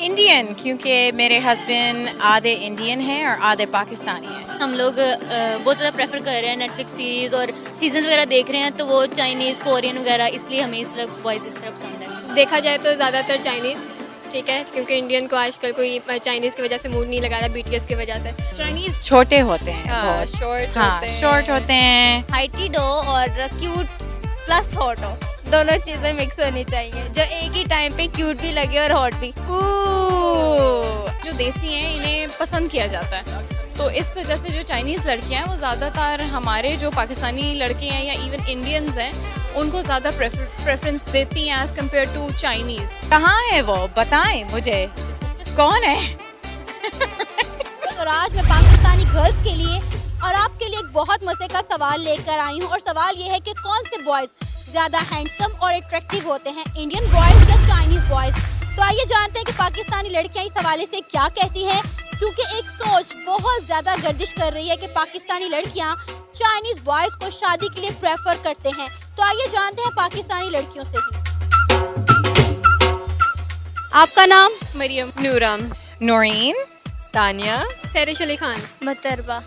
Indian, क्योंकि मेरे husband आधे इंडियन हैं और आधे पाकिस्तानी हैं। हम लोग बहुत ज़्यादा प्रेफर कर रहे हैं नेटफ्लिक्स सीरीज़ और सीजन्स वगैरह देख रहे हैं, तो वो चाइनीज़ कोरियन वगैरह, इसलिए हमें इस तरह बॉयज़ इस तरह पसंद है। देखा जाए तो ज़्यादातर चाइनीज़, ठीक है, क्योंकि इंडियन को आजकल कोई चाइनीज़ की वजह से मूड नहीं लगा रहा, बीटीएस की वजह से। चाइनीज छोटे होते हैं, बहुत शॉर्ट होते हैं। हाइटी हो और क्यूट प्लस हॉट हो, दोनों चीज़ें मिक्स होनी चाहिए, जो एक ही टाइम पे क्यूट भी लगे और हॉट भी। जो देसी हैं इन्हें पसंद किया जाता है, तो इस वजह से जो चाइनीज़ लड़कियां हैं वो ज़्यादातर हमारे जो पाकिस्तानी लड़के हैं या इवन इंडियंस हैं उनको ज़्यादा प्रेफरेंस देती हैं एज़ कम्पेयर टू चाइनीज़। कहाँ है वो, बताएं मुझे, कौन है? और आज मैं पाकिस्तानी गर्ल्स के लिए और आपके लिए एक बहुत मजे का सवाल लेकर आई हूँ, और सवाल ये है कि कौन से बॉयज़ ज़्यादा हैंडसम और अट्रैक्टिव होते हैं, इंडियन बॉयज़ या चाइनीज़ बॉयज़। तो आइए जानते हैं कि पाकिस्तानी लड़कियां इस हवाले से क्या कहती हैं, क्योंकि एक सोच बहुत ज़्यादा गर्दिश कर रही है कि पाकिस्तानी लड़कियां चाइनीज़ बॉयज़ को शादी के लिए प्रेफर करते हैं। तो आइए जानते हैं पाकिस्तानी लड़कियों से ही। आपका नाम? मरियम, नूरम, नौरीन, तानिया, सैरिश अली खान, मतरबा,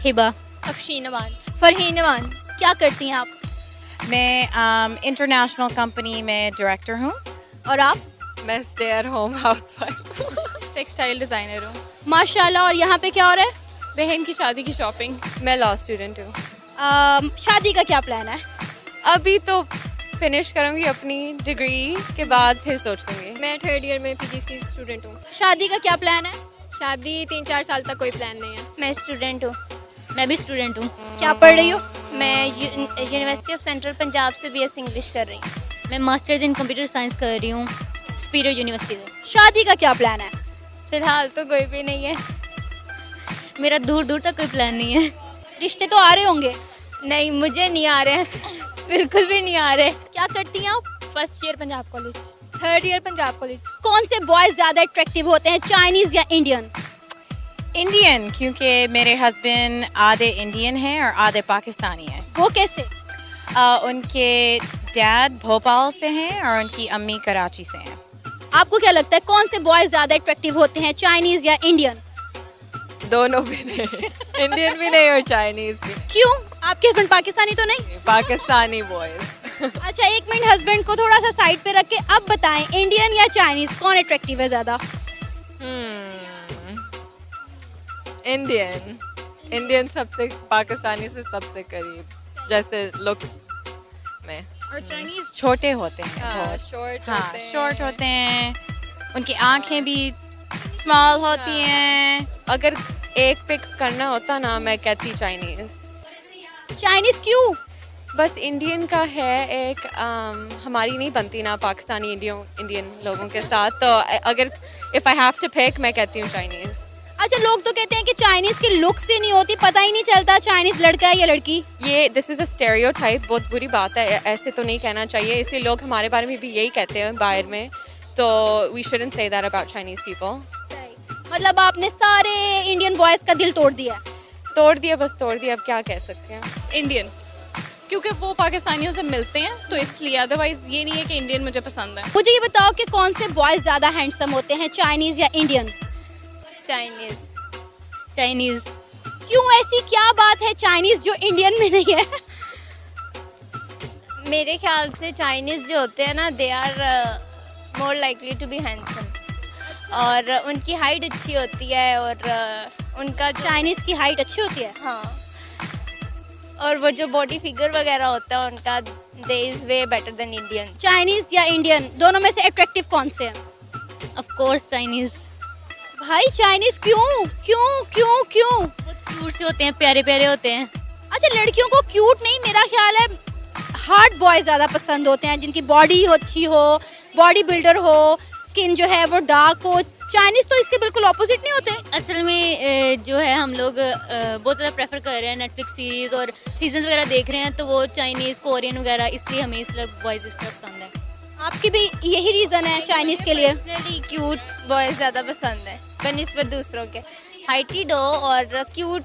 हिबा, अफशीन अमान। फरहीन अमान। क्या करती हैं आप? मैं इंटरनेशनल कंपनी में डायरेक्टर हूँ। और आप? मैं stay at home housewife, textile designer हूँ। माशाल्लाह। और यहाँ पे क्या हो रहा है? बहन की शादी की शॉपिंग। मैं लॉ स्टूडेंट हूँ। शादी का क्या प्लान है? अभी तो फिनिश करूँगी अपनी डिग्री के बाद, फिर सोचूंगी। मैं 3rd ईयर में पीजी की स्टूडेंट हूँ। शादी का क्या प्लान है? शादी 3-4 साल तक कोई प्लान नहीं है। मैं स्टूडेंट हूँ। मैं भी स्टूडेंट हूँ। क्या पढ़ रही हो? मैं यूनिवर्सिटी ऑफ सेंट्रल पंजाब से बीएस इंग्लिश कर रही हूँ। मैं मास्टर्स इन कंप्यूटर साइंस कर रही हूँ स्पीरियर यूनिवर्सिटी से। शादी का क्या प्लान है? फिलहाल तो कोई भी नहीं है। मेरा दूर दूर तक कोई प्लान नहीं है। रिश्ते तो आ रहे होंगे। नहीं, मुझे नहीं आ रहे हैं, बिल्कुल भी नहीं आ रहे। क्या करती हैं आप? First year Punjab college, 3rd year Punjab college. कौन से बॉयज ज्यादा अट्रैक्टिव होते हैं, चाइनीज या इंडियन? इंडियन, क्योंकि मेरे हस्बैंड आधे इंडियन हैं और आधे पाकिस्तानी हैं। वो कैसे? उनके डैड भोपाल से हैं और उनकी अम्मी कराची से हैं। आपको क्या लगता है कौन से बॉयज ज्यादा अट्रैक्टिव होते हैं, चाइनीज या इंडियन? दोनों भी नहीं, इंडियन भी नहीं और चाइनीज भी नहीं। क्यों? आपके हस्बैंड पाकिस्तानी तो नहीं? पाकिस्तानी बॉयज। अच्छा, एक मिनट, हस्बैंड को थोड़ा सा साइड पे रख के अब बताएं, इंडियन या चाइनीज कौन अट्रैक्टिव है ज्यादा? इंडियन, इंडियन सबसे, पाकिस्तानी से सबसे करीब, जैसे लुक्स में। और चाइनीज छोटे होते हैं, बहुत शॉर्ट होते हैं। उनकी आंखें भी स्मॉल होती हैं। अगर एक पिक करना होता ना, मैं कहती चाइनीज। चाइनीज क्यों? बस इंडियन का है एक, हमारी नहीं बनती ना पाकिस्तानी इंडियन लोगों के साथ, तो अगर if I have to pick, मैं कहती हूँ चाइनीज। अच्छा, लोग तो कहते हैं कि चाइनीज की लुक से नहीं होती, पता ही नहीं चलता चाइनीज लड़का है या लड़की। ये दिस इज़ अ स्टेरियोटाइप, बहुत बुरी बात है, ऐसे तो नहीं कहना चाहिए। इसलिए लोग हमारे बारे में भी यही कहते हैं बाहर में, तो we shouldn't say that about Chinese people. मतलब आपने सारे इंडियन बॉयज का दिल तोड़ दिया? तोड़ दिया, बस तोड़ दिया, अब क्या कह सकते हैं। इंडियन, क्योंकि वो पाकिस्तानियों से मिलते हैं, तो इसलिए। अदरवाइज ये नहीं है कि इंडियन मुझे पसंद है। मुझे ये बताओ कि कौन से बॉयज ज्यादा हैंडसम होते हैं, चाइनीज या इंडियन? चाइनीज। चाइनीज़। क्यों, ऐसी क्या बात है चाइनीज जो इंडियन में नहीं है? मेरे ख्याल से चाइनीज जो होते हैं ना, they are more likely to be handsome, और उनकी हाइट अच्छी होती है, और उनका चाइनीज की हाइट अच्छी होती है। हाँ, और वो जो बॉडी फिगर वगैरह होता है उनका, they is way better than Indian. Chinese या इंडियन, दोनों में से अट्रैक्टिव कौन से हैं? Of course Chinese. भाई चाइनीज क्यों क्यों क्यों क्यों? बहुत क्यूट से होते हैं, प्यारे प्यारे होते हैं। अच्छा, लड़कियों को क्यूट नहीं, मेरा ख्याल है हार्ड बॉय ज्यादा पसंद होते हैं, जिनकी बॉडी अच्छी हो, बॉडी बिल्डर हो, स्किन जो है वो डार्क हो। चाइनीज तो इसके बिल्कुल ऑपोजिट नहीं होते। असल में जो है हम लोग बहुत ज़्यादा प्रेफर कर रहे हैं नेटफ्लिक्स सीरीज़ और सीजन्स वगैरह देख रहे हैं, तो वो चाइनीज़ कोरियन वगैरह, इसलिए हमें इस तरह बॉयज़ इस तरह पसंद है। आपकी भी यही रीजन है चाइनीज के लिए? पर्सनली क्यूट बॉयज ज़्यादा पसंद है बनिस्बत दूसरों के। हाइटी डो और क्यूट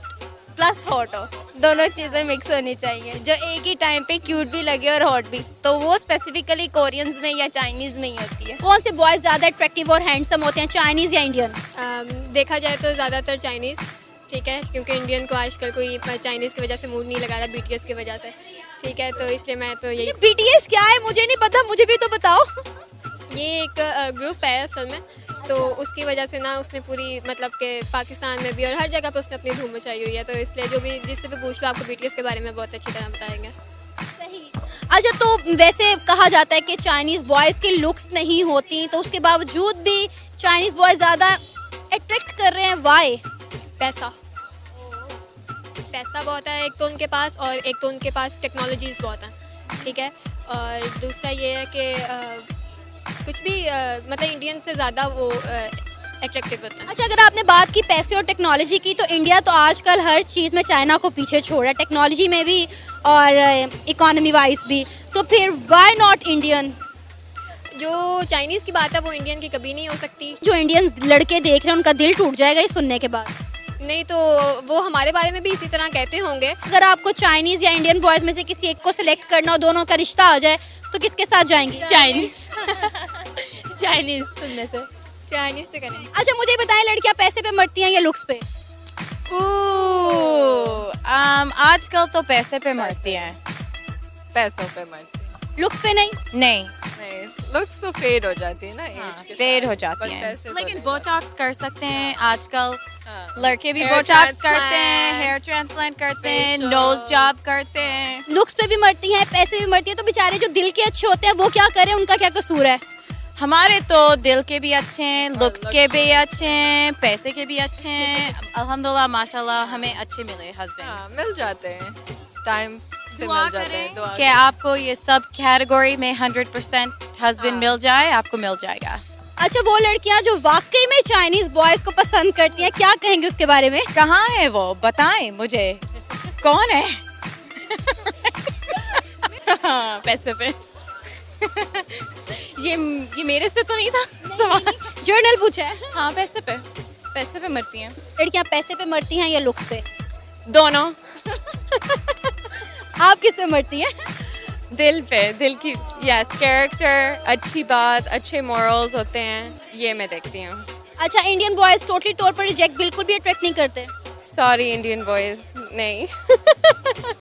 प्लस हॉट हो, दोनों चीज़ें मिक्स होनी चाहिए, जो एक ही टाइम पे क्यूट भी लगे और हॉट भी। तो वो स्पेसिफिकली कोरियंस में या चाइनीज़ में ही होती है। कौन से बॉयज ज़्यादा अट्रैक्टिव और हैंडसम होते हैं, चाइनीज़ या इंडियन? देखा जाए तो ज़्यादातर चाइनीज़, ठीक है, क्योंकि इंडियन को आजकल कोई चाइनीज़ की वजह से मूड नहीं लगा रहा, बीटीएस की वजह से, ठीक है, तो इसलिए मैं तो यही। BTS क्या है मुझे नहीं पता, मुझे भी तो बताओ। ये एक ग्रुप है असल में, तो उसकी वजह से ना उसने पूरी मतलब कि पाकिस्तान में भी और हर जगह पे उसने अपनी धूम मचाई हुई है, तो इसलिए जो भी जिससे भी पूछ लो आपको बीटीएस के बारे में बहुत अच्छी तरह बताएंगे। सही। अच्छा, तो वैसे कहा जाता है कि चाइनीज़ बॉयज़ की लुक्स नहीं होती, तो उसके बावजूद भी चाइनीज़ बॉयज़ ज़्यादा अट्रैक्ट कर रहे हैं, वाई? पैसा बहुत है एक तो उनके पास, और एक तो उनके पास टेक्नोलॉजीज़ बहुत हैं, ठीक है, और दूसरा ये है कि कुछ भी मतलब इंडियन से ज़्यादा वो अट्रैक्टिव होता है। अच्छा, अगर आपने बात की पैसे और टेक्नोलॉजी की, तो इंडिया तो आजकल हर चीज़ में चाइना को पीछे छोड़ रहा है, टेक्नोलॉजी में भी और इकोनॉमी वाइज भी, तो फिर वाई नॉट इंडियन? जो चाइनीज़ की बात है वो इंडियन की कभी नहीं हो सकती। जो इंडियन लड़के देख रहे हैं उनका दिल टूट जाएगा ये सुनने के बाद। नहीं तो वो हमारे बारे में भी इसी तरह कहते होंगे। अगर आपको चाइनीज़ या इंडियन बॉयज़ में से किसी एक को सिलेक्ट करना हो, दोनों का रिश्ता आ जाए, तो किसके साथ जाएंगी? चाइनीज़ चाइनीज़ सुनने से। चाइनीज़ से करें। अच्छा, मुझे बताएं, लड़कियां पैसे पे मरती हैं या लुक्स पे? आजकल तो पैसे पे मरती हैं। पैसों पे मरती लुक्स पे नहीं? नहीं, नहीं, लुक्स तो फेड हो जाती है ना एज के फेड साथ, हो but जाती हैं, पैसे तो लेकिन नहीं बोटॉक्स कर सकते हैं आजकल। हाँ। लड़के भी Hair बोटॉक्स करते transplant, हैं, हेयर ट्रांसप्लांट करते हैं, facials. नोज जॉब करते हैं। लुक्स पे भी मरती हैं, पैसे भी मरती हैं, तो बेचारे जो दिल के अच्छे होते हैं वो क्या करें, उनका क्या कसूर है? हमारे तो दिल के भी अच्छे हैं, लुक्स के भी अच्छे हैं, पैसे के भी अच्छे हैं। अल्हम्दुलिल्लाह माशाल्लाह हमें अच्छे मिले हस्बैंड। हाँ, मिल जाते हैं, टाइम से दुआ मिल जाते हैं। करें दुआ कि आपको ये सब कैटेगरी में 100% हस्बैंड मिल जाए, आपको मिल जाएगा। अच्छा, वो लड़कियां जो वाकई में चाइनीज़ बॉयज़ को पसंद करती हैं, क्या कहेंगे उसके बारे में? कहाँ है वो, बताएं मुझे, कौन है? हाँ, पैसे पे। ये मेरे से तो नहीं था सवाल। जर्नल पूछा है। हाँ, पैसे पे मरती हैं। लड़कियां पैसे पे मरती हैं या लुक्स पे? दोनों। आप किस पे मरती हैं? दिल पे, दिल की, यस, कैरेक्टर, अच्छी बात, अच्छे मॉरल्स होते हैं, ये मैं देखती हूँ। अच्छा, इंडियन बॉयज़ टोटली तौर पर रिजेक्ट बिल्कुल भी अट्रैक्ट नहीं करते? सॉरी इंडियन बॉयज़, नहीं।